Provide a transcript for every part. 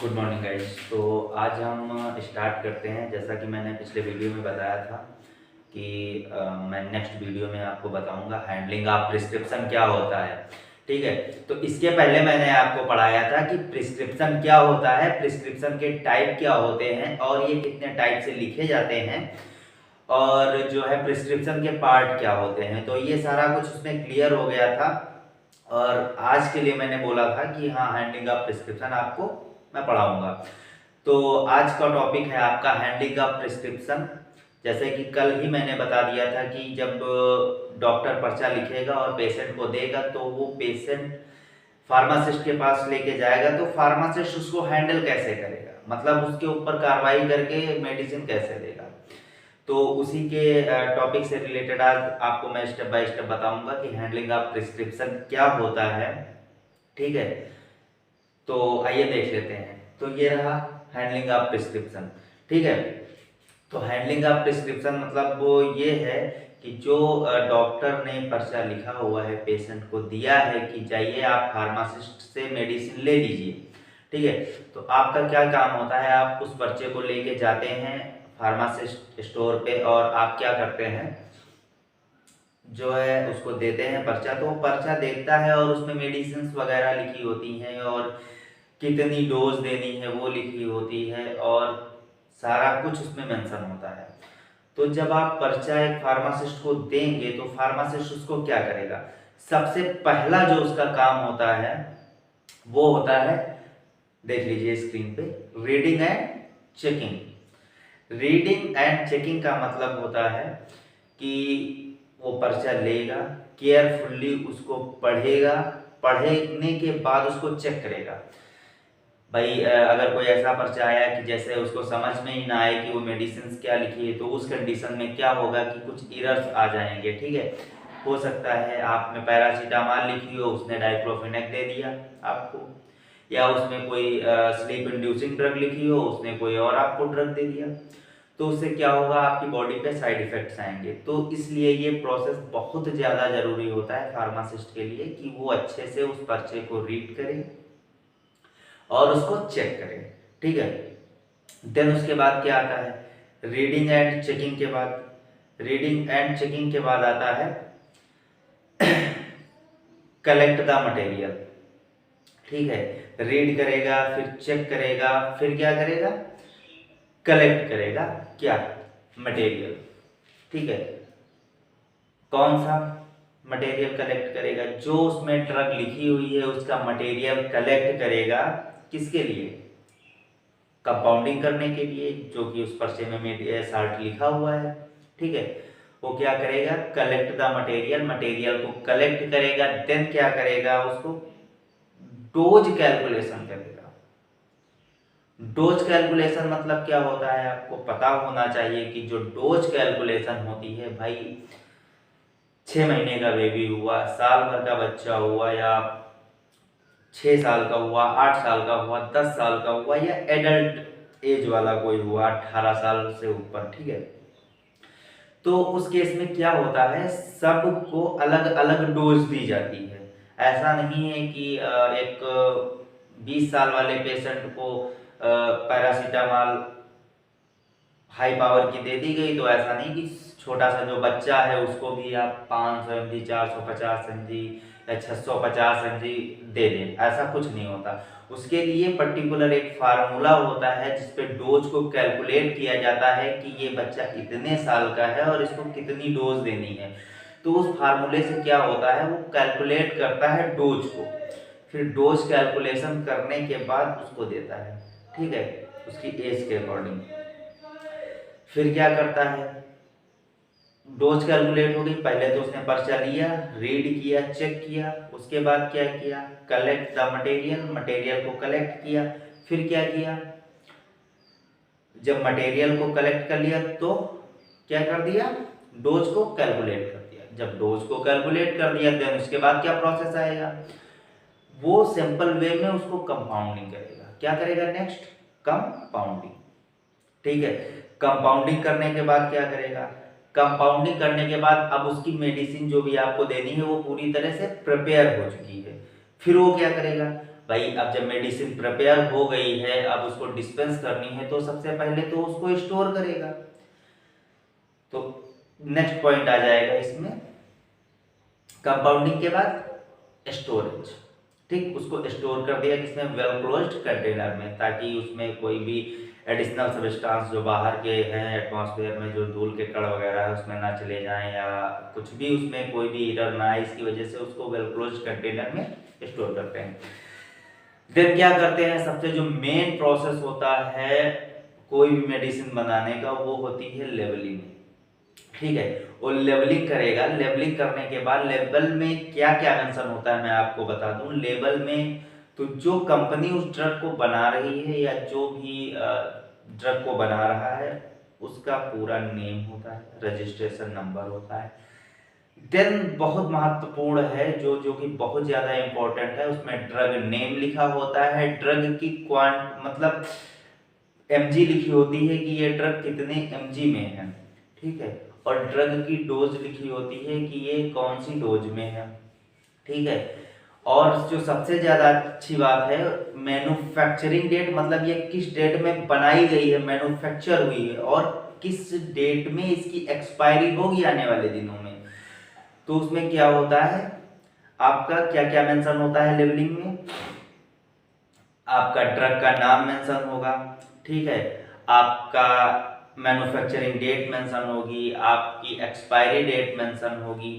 Good morning guys. तो आज हम स्टार्ट करते हैं। जैसा कि मैंने पिछले वीडियो में बताया था कि मैं नेक्स्ट वीडियो में आपको बताऊंगा हैंडलिंग ऑफ प्रिस्क्रिप्शन क्या होता है। ठीक है, तो इसके पहले मैंने आपको पढ़ाया था कि प्रिस्क्रिप्शन क्या होता है, प्रिस्क्रिप्शन के टाइप क्या होते हैं और ये कितने टाइप से लिखे जाते हैं, और जो है प्रिस्क्रिप्शन के पार्ट क्या होते हैं। तो ये सारा कुछ उसमें क्लियर हो गया था। और आज के लिए मैंने बोला था कि हाँ, हैंडलिंग ऑफ प्रिस्क्रिप्शन आपको मैं पढ़ाऊंगा। तो आज का टॉपिक है आपका हैंडलिंग ऑफ प्रिस्क्रिप्शन। जैसे कि कल ही मैंने बता दिया था कि जब डॉक्टर पर्चा लिखेगा और पेशेंट को देगा तो वो पेशेंट फार्मासिस्ट के पास लेके जाएगा, तो फार्मासिस्ट उसको हैंडल कैसे करेगा, मतलब उसके ऊपर कार्रवाई करके मेडिसिन कैसे देगा। तो उसी के टॉपिक से रिलेटेड आज आपको मैं स्टेप बाय स्टेप बताऊंगा कि हैंडलिंग ऑफ प्रिस्क्रिप्शन क्या होता है। ठीक है, तो आइए देख लेते हैं। तो ये रहा हैंडलिंग ऑफ प्रिस्क्रिप्शन। ठीक है, तो हैंडलिंग ऑफ प्रिस्क्रिप्शन मतलब वो ये है कि जो डॉक्टर ने पर्चा लिखा हुआ है, पेशेंट को दिया है कि जाइए आप फार्मासिस्ट से मेडिसिन ले लीजिए। ठीक है, तो आपका क्या काम होता है, आप उस पर्चे को लेके जाते हैं फार्मासिस्ट स्टोर पे और आप क्या करते हैं, जो है उसको देते हैं पर्चा। तो वो पर्चा देखता है और उसमें मेडिसिन वगैरह लिखी होती हैं और कितनी डोज देनी है वो लिखी होती है और सारा कुछ उसमें मेंशन होता है। तो जब आप पर्चा एक फार्मासिस्ट को देंगे तो फार्मासिस्ट उसको क्या करेगा, सबसे पहला जो उसका काम होता है वो होता है, देख लीजिए स्क्रीन पे, reading and checking. Reading and checking का मतलब होता है कि वो पर्चा लेगा, केयरफुल्ली उसको पढ़ेगा, पढ़ने के बाद उसको चेक करेगा। भाई अगर कोई ऐसा पर्चा आया कि जैसे उसको समझ में ही ना आए कि वो मेडिसिन क्या लिखी है, तो उस कंडीशन में क्या होगा कि कुछ एरर्स आ जाएंगे। ठीक है, हो सकता है आप में पैरासीटामॉल लिखी हो, उसने डाइक्लोफेनेक दे दिया आपको, या उसमें कोई स्लीप इंड्यूसिंग ड्रग लिखी हो, उसने कोई और आपको ड्रग दे दिया। तो उससे क्या होगा, आपकी बॉडी पे साइड इफेक्ट्स आएंगे। तो इसलिए ये प्रोसेस बहुत ज़्यादा ज़रूरी होता है फार्मासिस्ट के लिए कि वो अच्छे से उस पर्चे को रीड करे और उसको चेक करें। ठीक है, देन उसके बाद क्या आता है, रीडिंग एंड चेकिंग के बाद, रीडिंग एंड चेकिंग के बाद आता है कलेक्ट द मटेरियल। ठीक है, रीड करेगा, फिर चेक करेगा, फिर क्या करेगा, कलेक्ट करेगा क्या, मटेरियल। ठीक है, कौन सा मटेरियल कलेक्ट करेगा, जो उसमें ड्रग लिखी हुई है उसका मटेरियल कलेक्ट करेगा। किसके लिए, कंपाउंडिंग करने के लिए, जो कि उस पर्चे में साल्ट लिखा हुआ है। ठीक है, वो क्या करेगा, कलेक्ट द मटेरियल, मटेरियल को कलेक्ट करेगा, देन क्या करेगा, उसको डोज कैलकुलेशन करेगा। डोज कैलकुलेशन मतलब क्या होता है, आपको पता होना चाहिए कि जो डोज कैलकुलेशन होती है, भाई 6 महीने का बेबी हुआ, साल भर का बच्चा हुआ, या 6 साल का हुआ, 8 साल का हुआ, 10 साल का हुआ, या एडल्ट एज वाला कोई हुआ 18 साल से ऊपर। ठीक है, तो उस केस में क्या होता है, सबको अलग अलग डोज दी जाती है। ऐसा नहीं है कि एक 20 साल वाले पेशेंट को पैरासीटामॉल हाई पावर की दे दी गई, तो ऐसा नहीं कि छोटा सा जो बच्चा है उसको भी आप 500 mg, 450 mg या 650 mg दे दें, ऐसा कुछ नहीं होता। उसके लिए पर्टिकुलर एक फार्मूला होता है जिसपे डोज को कैलकुलेट किया जाता है कि ये बच्चा इतने साल का है और इसको कितनी डोज देनी है। तो उस फार्मूले से क्या होता है, वो कैलकुलेट करता है डोज को, फिर डोज कैलकुलेशन करने के बाद उसको देता है। ठीक है, उसकी एज के अकॉर्डिंग। फिर क्या करता है, डोज कैलकुलेट हो गई, पहले तो उसने पर्चा लिया, रीड किया, चेक किया, उसके बाद क्या किया, कलेक्ट द मटेरियल, मटेरियल को कलेक्ट किया। फिर क्या किया, जब मटेरियल को कलेक्ट कर लिया तो क्या कर दिया, डोज को कैलकुलेट कर दिया। जब डोज को कैलकुलेट कर दिया देन उसके बाद क्या प्रोसेस आएगा, वो सिंपल वे में उसको कंपाउंडिंग करेगा। क्या करेगा नेक्स्ट, कंपाउंडिंग। ठीक है, कंपाउंडिंग करने के बाद क्या करेगा, कंपाउंडिंग करने के बाद अब उसकी मेडिसिन जो भी आपको देनी है वो पूरी तरह से प्रिपेयर हो चुकी है। फिर वो क्या करेगा, भाई अब जब मेडिसिन प्रिपेयर हो गई है, अब उसको डिस्पेंस करनी है, तो सबसे पहले तो उसको स्टोर करेगा। तो नेक्स्ट पॉइंट आ जाएगा इसमें, कंपाउंडिंग के बाद स्टोरेज। ठीक, उसको स्टोर कर दिया किसमें, वेल क्लोज्ड कंटेनर में, ताकि उसमें कोई भी एडिशनल सब्सटेंस जो बाहर के हैं एटमॉस्फेयर में, जो धूल के कण वगैरह है उसमें ना चले जाएं, या कुछ भी उसमें कोई भी एरर ना आए, इसकी वजह से उसको वेल क्लोज्ड कंटेनर में स्टोर करते हैं। देन क्या करते हैं, सबसे जो मेन प्रोसेस होता है कोई भी मेडिसिन बनाने का, वो होती है लेवलिंग। ठीक है, वो लेबलिंग करेगा। लेबलिंग करने के बाद लेबल में क्या क्या मेंशन होता है मैं आपको बता दूं। लेबल में तो जो कंपनी उस ड्रग को बना रही है या जो भी ड्रग को बना रहा है उसका पूरा नेम होता है, रजिस्ट्रेशन नंबर होता है। देन बहुत महत्वपूर्ण है जो जो कि बहुत ज्यादा इंपॉर्टेंट है, उसमें ड्रग नेम लिखा होता है, ड्रग की क्वांट मतलब एमजी लिखी होती है कि ये ड्रग कितने एमजी में है। ठीक है, और ड्रग की डोज लिखी होती है कि ये कौन सी डोज में है। ठीक है, और जो सबसे ज्यादा अच्छी बात है, मैन्युफैक्चरिंग डेट, मतलब ये किस डेट में बनाई गई है, मैन्युफैक्चर हुई है, और किस डेट में इसकी एक्सपायरी होगी आने वाले दिनों में। तो उसमें क्या होता है, आपका क्या क्या मेंशन होता है लेबलिंग में, आपका ड्रग का नाम मेंशन होगा। ठीक है, आपका मैन्युफैक्चरिंग डेट मेंशन होगी, आपकी एक्सपायरी डेट मेंशन होगी।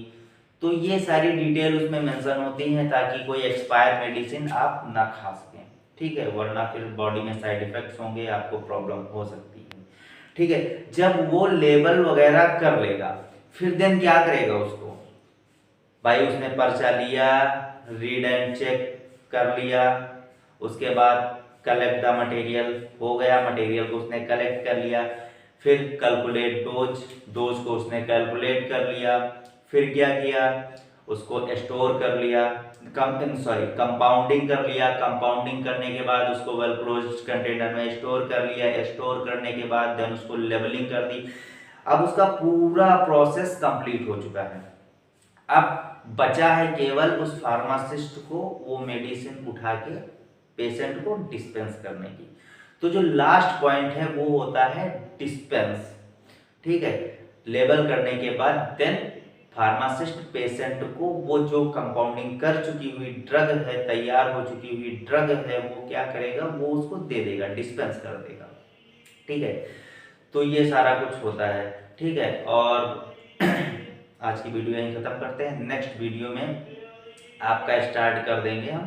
तो ये सारी डिटेल उसमें मेंशन होती हैं ताकि कोई एक्सपायर मेडिसिन आप ना खा सकें। ठीक है, वरना फिर बॉडी में साइड इफेक्ट्स होंगे, आपको प्रॉब्लम हो सकती है। ठीक है, जब वो लेबल वगैरह कर लेगा, फिर देन क्या करेगा उसको, भाई उसने पर्चा लिया, रीड एंड चेक कर लिया, उसके बाद कलेक्ट द मटेरियल हो गया, मटेरियल को उसने कलेक्ट कर लिया, फिर कैलकुलेट डोज, डोज को उसने कैलकुलेट कर लिया, फिर क्या किया, उसको स्टोर कर लिया, कंपाउंडिंग कर लिया, कंपाउंडिंग करने के बाद उसको वेल क्लोज्ड कंटेनर में स्टोर कर लिया, स्टोर करने के बाद देन उसको लेबलिंग कर दी। अब उसका पूरा प्रोसेस कंप्लीट हो चुका है। अब बचा है केवल उस फार्मासिस्ट को वो मेडिसिन उठा के पेशेंट को डिस्पेंस करने की। तो जो लास्ट पॉइंट है वो होता है डिस्पेंस। ठीक है, लेबल करने के बाद देन फार्मासिस्ट पेशेंट को वो जो कंपाउंडिंग कर चुकी हुई ड्रग है, तैयार हो चुकी हुई ड्रग है, वो क्या करेगा, वो उसको दे देगा, डिस्पेंस कर देगा। ठीक है, तो ये सारा कुछ होता है। ठीक है, और आज की वीडियो यहीं खत्म करते हैं। नेक्स्ट वीडियो में आपका स्टार्ट कर देंगे हम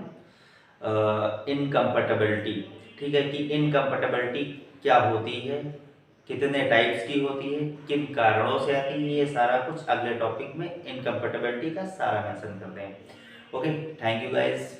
इनकम्पैटिबिलिटी। ठीक है, कि इनकम्पैटिबिलिटी क्या होती है, कितने टाइप्स की होती है, किन कारणों से आती है, ये सारा कुछ अगले टॉपिक में इनकम्पैटिबिलिटी का सारा मेंशन करते हैं। Okay, thank you guys.